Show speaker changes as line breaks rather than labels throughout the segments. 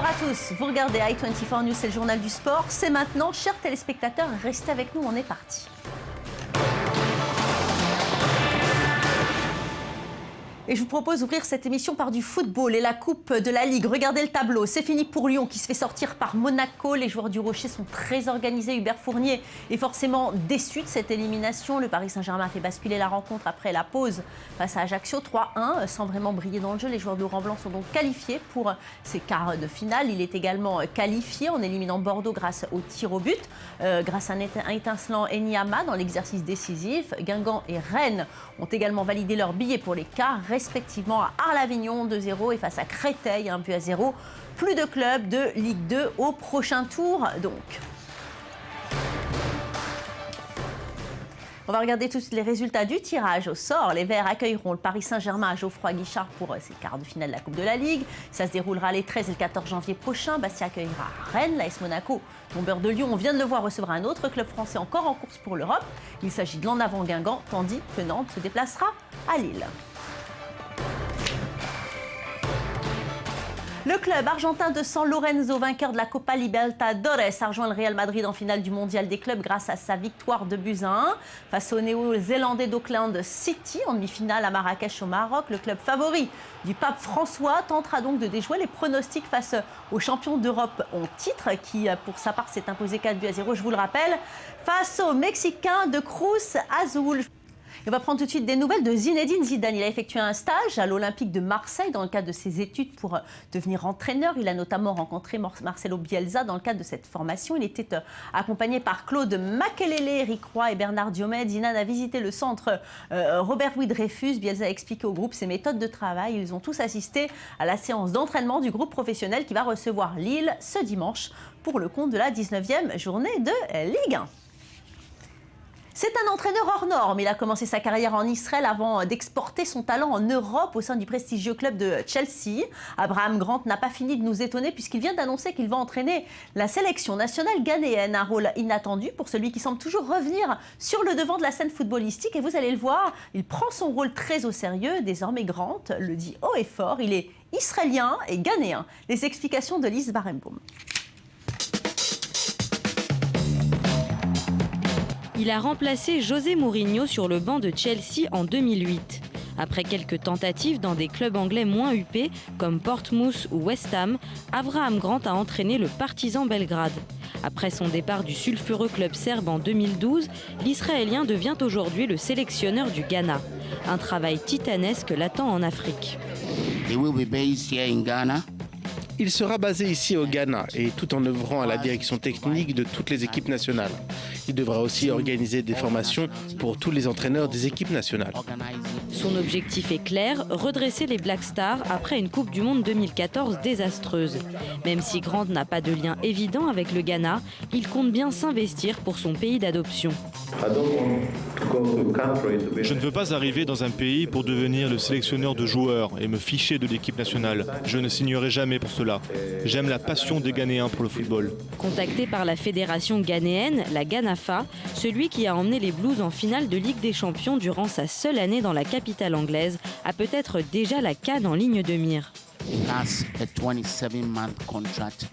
Bonsoir à tous, vous regardez i24 News, c'est le journal du sport. C'est maintenant, chers téléspectateurs, restez avec nous, on est parti. Et je vous propose d'ouvrir cette émission par du football et la Coupe de la Ligue. Regardez le tableau, c'est fini pour Lyon qui se fait sortir par Monaco. Les joueurs du Rocher sont très organisés. Hubert Fournier est forcément déçu de cette élimination. Le Paris Saint-Germain a fait basculer la rencontre après la pause face à Ajaccio 3-1. Sans vraiment briller dans le jeu, les joueurs de Laurent Blanc sont donc qualifiés pour ces quarts de finale. Il est également qualifié en éliminant Bordeaux grâce au tir au but. Grâce à un étincelant Enyama dans l'exercice décisif. Guingamp et Rennes ont également validé leur billet pour les quarts, respectivement à Arles-Avignon 2-0 et face à Créteil 1-0. Plus de clubs de Ligue 2 au prochain tour donc. On va regarder tous les résultats du tirage au sort. Les Verts accueilleront le Paris Saint-Germain à Geoffroy Guichard pour ses quarts de finale de la Coupe de la Ligue. Ça se déroulera les 13 et le 14 janvier prochain. Bastia accueillera Rennes. L'AS Monaco, tombeur de Lyon, on vient de le voir, recevra un autre club français encore en course pour l'Europe. Il s'agit de l'en avant Guingamp, tandis que Nantes se déplacera à Lille. Le club argentin de San Lorenzo, vainqueur de la Copa Libertadores, a rejoint le Real Madrid en finale du mondial des clubs grâce à sa victoire de 2-1 face au néo-zélandais d'Auckland City en demi-finale à Marrakech au Maroc. Le club favori du pape François tentera donc de déjouer les pronostics face aux champions d'Europe en titre qui, pour sa part, s'est imposé 4-0, je vous le rappelle, face aux Mexicains de Cruz Azul. On va prendre tout de suite des nouvelles de Zinedine Zidane. Il a effectué un stage à l'Olympique de Marseille dans le cadre de ses études pour devenir entraîneur. Il a notamment rencontré Marcelo Bielsa dans le cadre de cette formation. Il était accompagné par Claude Makelele, Eric Roy et Bernard Diomède. Zidane a visité le centre Robert-Louis Dreyfus. Bielsa a expliqué au groupe ses méthodes de travail. Ils ont tous assisté à la séance d'entraînement du groupe professionnel qui va recevoir Lille ce dimanche pour le compte de la 19e journée de Ligue 1. C'est un entraîneur hors norme. Il a commencé sa carrière en Israël avant d'exporter son talent en Europe au sein du prestigieux club de Chelsea. Abraham Grant n'a pas fini de nous étonner puisqu'il vient d'annoncer qu'il va entraîner la sélection nationale ghanéenne. Un rôle inattendu pour celui qui semble toujours revenir sur le devant de la scène footballistique. Et vous allez le voir, il prend son rôle très au sérieux. Désormais, Grant le dit haut et fort. Il est israélien et ghanéen. Les explications de Lise Barenboim.
Il a remplacé José Mourinho sur le banc de Chelsea en 2008. Après quelques tentatives dans des clubs anglais moins huppés comme Portsmouth ou West Ham, Abraham Grant a entraîné le Partizan Belgrade. Après son départ du sulfureux club serbe en 2012, l'Israélien devient aujourd'hui le sélectionneur du Ghana. Un travail titanesque l'attend en Afrique.
Il sera basé ici au Ghana et tout en œuvrant à la direction technique de toutes les équipes nationales. Il devra aussi organiser des formations pour tous les entraîneurs des équipes nationales.
Son objectif est clair, redresser les Black Stars après une Coupe du Monde 2014 désastreuse. Même si Grant n'a pas de lien évident avec le Ghana, il compte bien s'investir pour son pays d'adoption.
Je ne veux pas arriver dans un pays pour devenir le sélectionneur de joueurs et me ficher de l'équipe nationale. Je ne signerai jamais pour cela. J'aime la passion des Ghanéens pour le football.
Contacté par la fédération ghanéenne, la GHANAFA, celui qui a emmené les Blues en finale de Ligue des Champions durant sa seule année dans la capitale anglaise, a peut-être déjà la CAN en ligne de mire.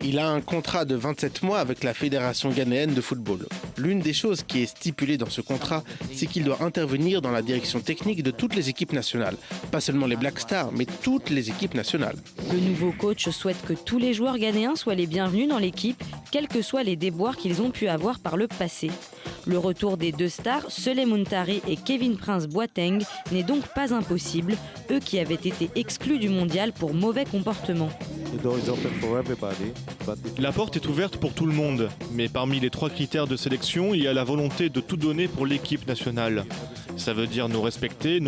Il a un contrat de 27 mois avec la Fédération ghanéenne de football. L'une des choses qui est stipulée dans ce contrat, c'est qu'il doit intervenir dans la direction technique de toutes les équipes nationales. Pas seulement les Black Stars, mais toutes les équipes nationales.
Le nouveau coach souhaite que tous les joueurs ghanéens soient les bienvenus dans l'équipe, quels que soient les déboires qu'ils ont pu avoir par le passé. Le retour des deux stars, Sele Muntari et Kevin Prince Boateng, n'est donc pas impossible, eux qui avaient été exclus du mondial pour mauvais comportement.
La porte est ouverte pour tout le monde, mais parmi les 3 critères de sélection, il y a la volonté de tout donner pour l'équipe nationale. Ça veut dire nous respecter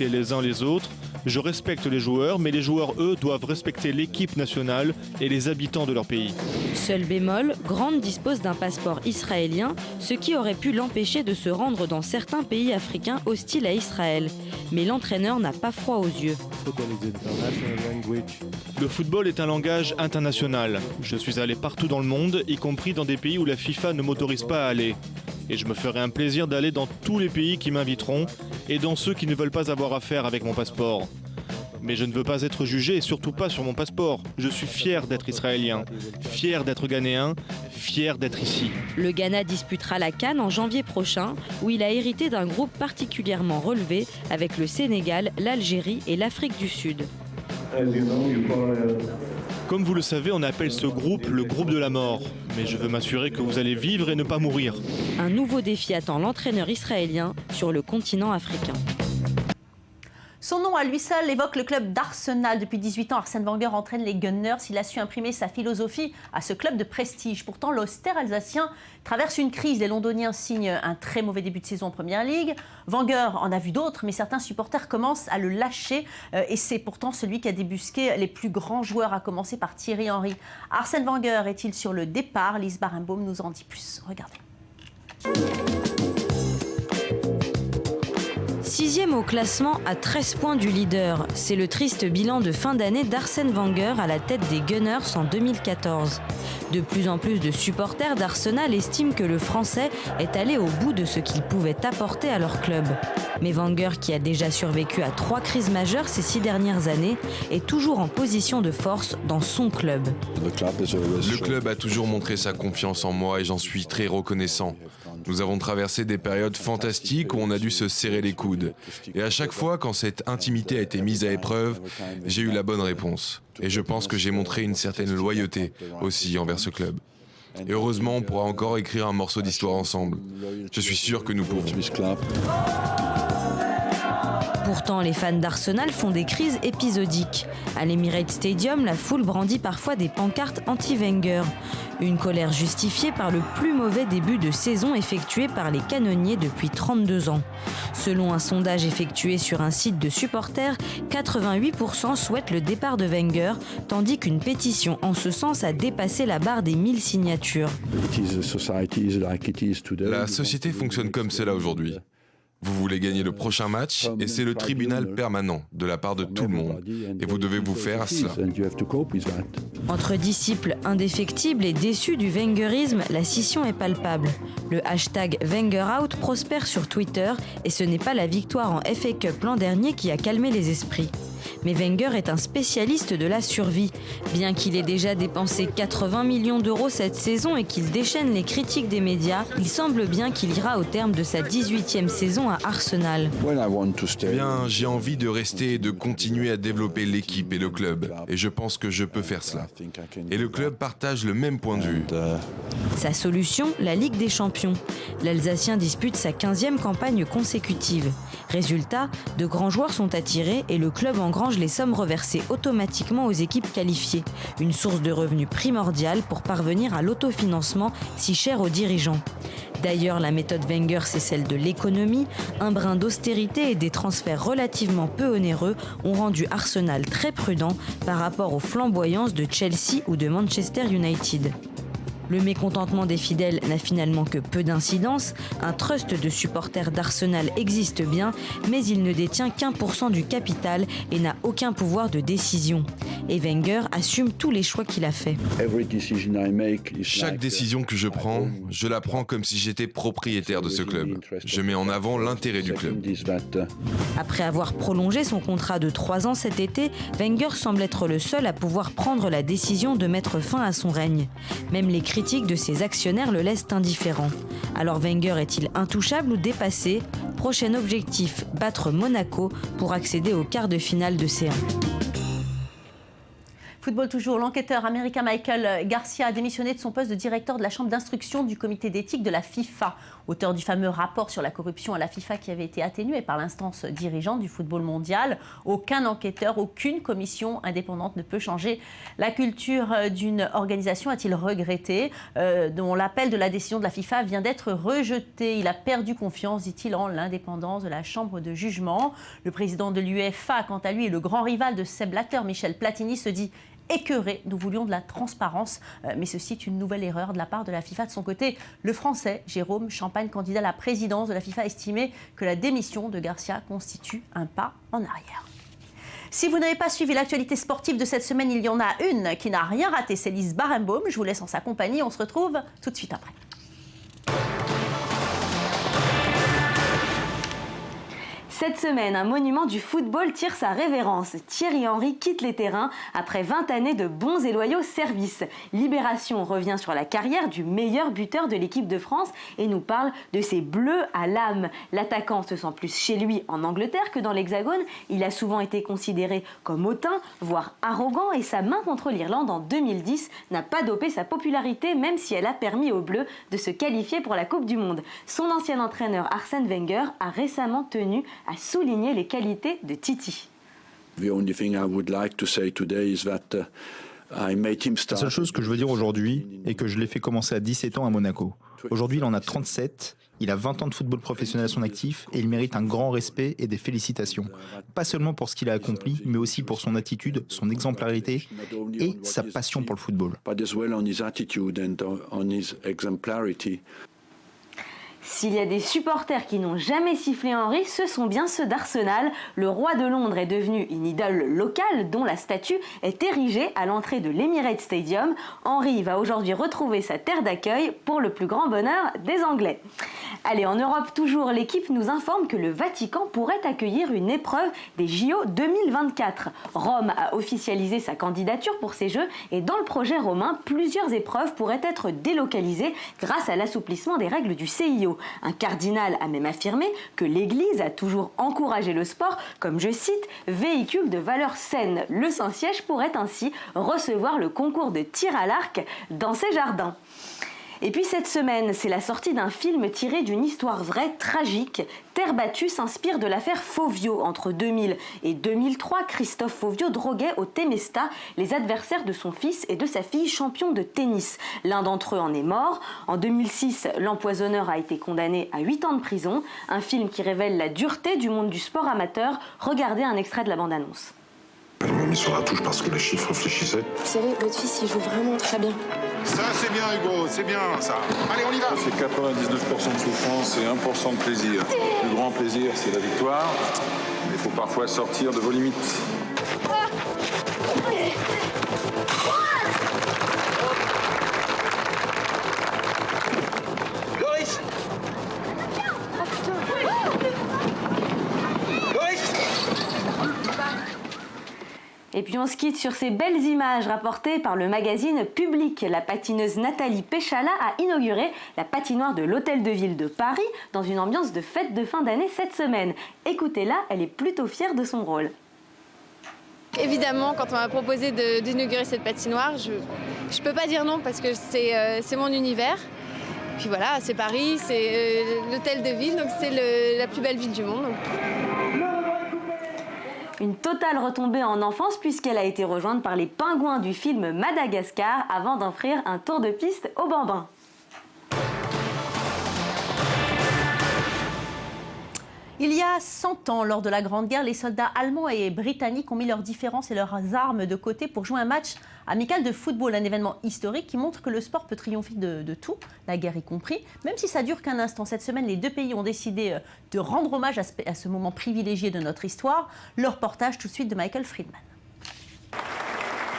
les uns les autres. Je respecte les joueurs, mais les joueurs, eux, doivent respecter l'équipe nationale et les habitants de leur pays.
Seul bémol, Grant dispose d'un passeport israélien, ce qui aurait pu l'empêcher de se rendre dans certains pays africains hostiles à Israël. Mais l'entraîneur n'a pas froid aux yeux.
Le football est un langage international. Je suis allé partout dans le monde, y compris dans des pays où la FIFA ne m'autorise pas à aller. Et je me ferai un plaisir d'aller dans tous les pays qui m'inviteront et dans ceux qui ne veulent pas avoir affaire avec mon passeport. Mais je ne veux pas être jugé et surtout pas sur mon passeport. Je suis fier d'être israélien, fier d'être ghanéen, fier d'être ici.
Le Ghana disputera la CAN en janvier prochain, où il a hérité d'un groupe particulièrement relevé avec le Sénégal, l'Algérie et l'Afrique du Sud.
Comme vous le savez, on appelle ce groupe le groupe de la mort. Mais je veux m'assurer que vous allez vivre et ne pas mourir.
Un nouveau défi attend l'entraîneur israélien sur le continent africain.
Son nom à lui seul évoque le club d'Arsenal. Depuis 18 ans, Arsène Wenger entraîne les Gunners. Il a su imprimer sa philosophie à ce club de prestige. Pourtant, l'Austère alsacien traverse une crise. Les Londoniens signent un très mauvais début de saison en Première Ligue. Wenger en a vu d'autres, mais certains supporters commencent à le lâcher. Et c'est pourtant celui qui a débusqué les plus grands joueurs, à commencer par Thierry Henry. Arsène Wenger est-il sur le départ? Lise Barenbaum nous en dit plus. Regardez.
6e au classement à 13 points du leader. C'est le triste bilan de fin d'année d'Arsène Wenger à la tête des Gunners en 2014. De plus en plus de supporters d'Arsenal estiment que le Français est allé au bout de ce qu'il pouvait apporter à leur club. Mais Wenger, qui a déjà survécu à 3 crises majeures ces 6 dernières années, est toujours en position de force dans son club.
Le club a toujours montré sa confiance en moi et j'en suis très reconnaissant. Nous avons traversé des périodes fantastiques où on a dû se serrer les coudes. Et à chaque fois, quand cette intimité a été mise à épreuve, j'ai eu la bonne réponse. Et je pense que j'ai montré une certaine loyauté aussi envers ce club. Et heureusement, on pourra encore écrire un morceau d'histoire ensemble. Je suis sûr que nous pouvons.
Pourtant, les fans d'Arsenal font des crises épisodiques. À l'Emirates Stadium, la foule brandit parfois des pancartes anti-Wenger. Une colère justifiée par le plus mauvais début de saison effectué par les canonniers depuis 32 ans. Selon un sondage effectué sur un site de supporters, 88% souhaitent le départ de Wenger, tandis qu'une pétition en ce sens a dépassé la barre des 1000 signatures.
La société fonctionne comme cela aujourd'hui. Vous voulez gagner le prochain match et c'est le tribunal permanent de la part de tout le monde. Et vous devez vous faire à cela.
Entre disciples indéfectibles et déçus du Wengerisme, la scission est palpable. Le hashtag WengerOut prospère sur Twitter et ce n'est pas la victoire en FA Cup l'an dernier qui a calmé les esprits. Mais Wenger est un spécialiste de la survie. Bien qu'il ait déjà dépensé 80 millions d'euros cette saison et qu'il déchaîne les critiques des médias, il semble bien qu'il ira au terme de sa 18e saison à Arsenal.
Bien, j'ai envie de rester et de continuer à développer l'équipe et le club. Et je pense que je peux faire cela. Et le club partage le même point de vue.
Sa solution, la Ligue des Champions. L'Alsacien dispute sa 15e campagne consécutive. Résultat, de grands joueurs sont attirés et le club engrange les sommes reversées automatiquement aux équipes qualifiées. Une source de revenus primordiale pour parvenir à l'autofinancement si cher aux dirigeants. D'ailleurs, la méthode Wenger, c'est celle de l'économie. Un brin d'austérité et des transferts relativement peu onéreux ont rendu Arsenal très prudent par rapport aux flamboyances de Chelsea ou de Manchester United. Le mécontentement des fidèles n'a finalement que peu d'incidence. Un trust de supporters d'Arsenal existe bien, mais il ne détient qu'1% du capital et n'a aucun pouvoir de décision. Et Wenger assume tous les choix qu'il a faits.
Chaque décision que je prends, je la prends comme si j'étais propriétaire de ce club. Je mets en avant l'intérêt du club.
Après avoir prolongé son contrat de 3 ans cet été, Wenger semble être le seul à pouvoir prendre la décision de mettre fin à son règne. Même les critiques de ses actionnaires le laissent indifférent. Alors Wenger est-il intouchable ou dépassé? Prochain objectif, battre Monaco pour accéder au quart de finale de C1.
Football toujours, l'enquêteur américain Michael Garcia a démissionné de son poste de directeur de la chambre d'instruction du comité d'éthique de la FIFA. Auteur du fameux rapport sur la corruption à la FIFA qui avait été atténué par l'instance dirigeante du football mondial. Aucun enquêteur, aucune commission indépendante ne peut changer la culture d'une organisation, a-t-il regretté, dont l'appel de la décision de la FIFA vient d'être rejeté. Il a perdu confiance, dit-il, en l'indépendance de la chambre de jugement. Le président de l'UEFA, quant à lui, et le grand rival de Sepp Blatter, Michel Platini, se dit écœuré. Nous voulions de la transparence, mais ceci est une nouvelle erreur de la part de la FIFA. De son côté, le Français Jérôme Champagne, candidat à la présidence de la FIFA, estimait que la démission de Garcia constitue un pas en arrière. Si vous n'avez pas suivi l'actualité sportive de cette semaine, il y en a une qui n'a rien raté, c'est Lise Barenbaum. Je vous laisse en sa compagnie, on se retrouve tout de suite après.
Cette semaine, un monument du football tire sa révérence. Thierry Henry quitte les terrains après 20 années de bons et loyaux services. Libération revient sur la carrière du meilleur buteur de l'équipe de France et nous parle de ses bleus à l'âme. L'attaquant se sent plus chez lui en Angleterre que dans l'Hexagone. Il a souvent été considéré comme hautain, voire arrogant, et sa main contre l'Irlande en 2010 n'a pas dopé sa popularité, même si elle a permis aux Bleus de se qualifier pour la Coupe du Monde. Son ancien entraîneur Arsène Wenger a récemment tenu à souligner les qualités de Titi.
La seule chose que je veux dire aujourd'hui est que je l'ai fait commencer à 17 ans à Monaco. Aujourd'hui, il en a 37, il a 20 ans de football professionnel à son actif et il mérite un grand respect et des félicitations. Pas seulement pour ce qu'il a accompli, mais aussi pour son attitude, son exemplarité et sa passion pour le football.
S'il y a des supporters qui n'ont jamais sifflé Henry, ce sont bien ceux d'Arsenal. Le roi de Londres est devenu une idole locale dont la statue est érigée à l'entrée de l'Emirates Stadium. Henry va aujourd'hui retrouver sa terre d'accueil pour le plus grand bonheur des Anglais. Allez, en Europe toujours, l'équipe nous informe que le Vatican pourrait accueillir une épreuve des JO 2024. Rome a officialisé sa candidature pour ces Jeux et dans le projet romain, plusieurs épreuves pourraient être délocalisées grâce à l'assouplissement des règles du CIO. Un cardinal a même affirmé que l'Église a toujours encouragé le sport comme, je cite, véhicule de valeurs saines. Le Saint-Siège pourrait ainsi recevoir le concours de tir à l'arc dans ses jardins. Et puis cette semaine, c'est la sortie d'un film tiré d'une histoire vraie tragique. Terre battue s'inspire de l'affaire Fovio. Entre 2000 et 2003, Christophe Fovio droguait au Temesta les adversaires de son fils et de sa fille champions de tennis. L'un d'entre eux en est mort. En 2006, l'empoisonneur a été condamné à 8 ans de prison. Un film qui révèle la dureté du monde du sport amateur. Regardez un extrait de la bande-annonce.
Elle m'a mis sur la touche parce que les chiffres réfléchissaient.
Vous savez, votre fils, il joue vraiment très bien.
Ça, c'est bien, Hugo, c'est bien, ça. Allez, on y va. C'est 99% de souffrance et 1% de plaisir. Le plus grand plaisir, c'est la victoire. Mais il faut parfois sortir de vos limites.
Loris!
Et puis on se quitte sur ces belles images rapportées par le magazine Public. La patineuse Nathalie Péchala a inauguré la patinoire de l'Hôtel de Ville de Paris dans une ambiance de fête de fin d'année cette semaine. Écoutez-la, elle est plutôt fière de son rôle.
Évidemment, quand on m'a proposé d'inaugurer cette patinoire, je peux pas dire non parce que c'est mon univers. Puis voilà, c'est Paris, c'est l'Hôtel de Ville, donc c'est la plus belle ville du monde.
Une totale retombée en enfance puisqu'elle a été rejointe par les pingouins du film Madagascar avant d'offrir un tour de piste aux bambins.
Il y a 100 ans, lors de la Grande Guerre, les soldats allemands et britanniques ont mis leurs différences et leurs armes de côté pour jouer un match amical de football, un événement historique qui montre que le sport peut triompher de tout, la guerre y compris, même si ça dure qu'un instant. Cette semaine, les deux pays ont décidé de rendre hommage à ce moment privilégié de notre histoire. Le reportage tout de suite de Michael Friedman.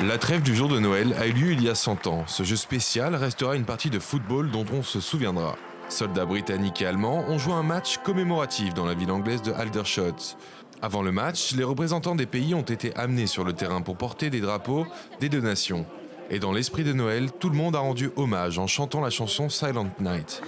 La trêve du jour de Noël a eu lieu il y a 100 ans. Ce jeu spécial restera une partie de football dont on se souviendra. Soldats britanniques et allemands ont joué un match commémoratif dans la ville anglaise de Aldershot. Avant le match, les représentants des pays ont été amenés sur le terrain pour porter des drapeaux des deux nations. Et dans l'esprit de Noël, tout le monde a rendu hommage en chantant la chanson Silent Night.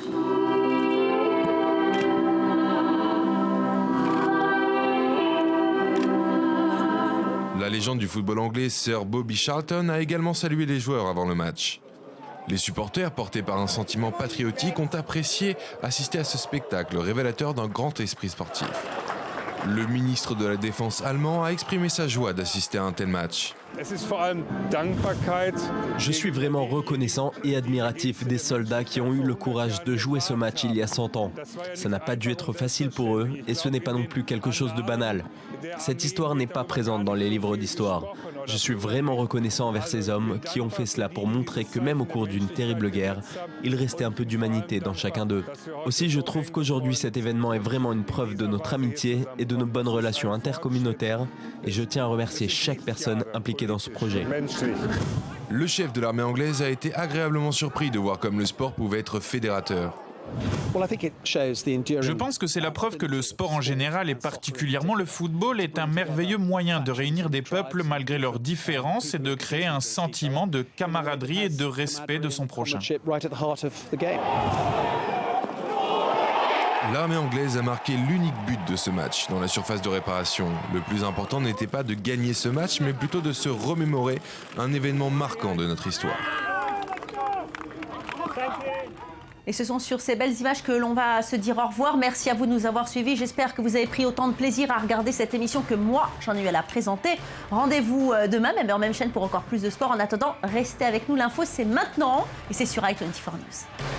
La légende du football anglais, Sir Bobby Charlton, a également salué les joueurs avant le match. Les supporters, portés par un sentiment patriotique, ont apprécié assister à ce spectacle révélateur d'un grand esprit sportif. Le ministre de la Défense allemand a exprimé sa joie d'assister à un tel match.
Je suis vraiment reconnaissant et admiratif des soldats qui ont eu le courage de jouer ce match il y a 100 ans. Ça n'a pas dû être facile pour eux et ce n'est pas non plus quelque chose de banal. Cette histoire n'est pas présente dans les livres d'histoire. Je suis vraiment reconnaissant envers ces hommes qui ont fait cela pour montrer que même au cours d'une terrible guerre, il restait un peu d'humanité dans chacun d'eux. Aussi, je trouve qu'aujourd'hui cet événement est vraiment une preuve de notre amitié et de nos bonnes relations intercommunautaires et je tiens à remercier chaque personne impliquée dans ce projet.
Le chef de l'armée anglaise a été agréablement surpris de voir comme le sport pouvait être fédérateur.
Je pense que c'est la preuve que le sport en général et particulièrement le football est un merveilleux moyen de réunir des peuples malgré leurs différences et de créer un sentiment de camaraderie et de respect de son prochain.
L'armée anglaise a marqué l'unique but de ce match dans la surface de réparation. Le plus important n'était pas de gagner ce match, mais plutôt de se remémorer un événement marquant de notre histoire.
Et ce sont sur ces belles images que l'on va se dire au revoir. Merci à vous de nous avoir suivis. J'espère que vous avez pris autant de plaisir à regarder cette émission que moi, j'en ai eu à la présenter. Rendez-vous demain, même heure, même chaîne pour encore plus de sport. En attendant, restez avec nous. L'info, c'est maintenant et c'est sur i24 News.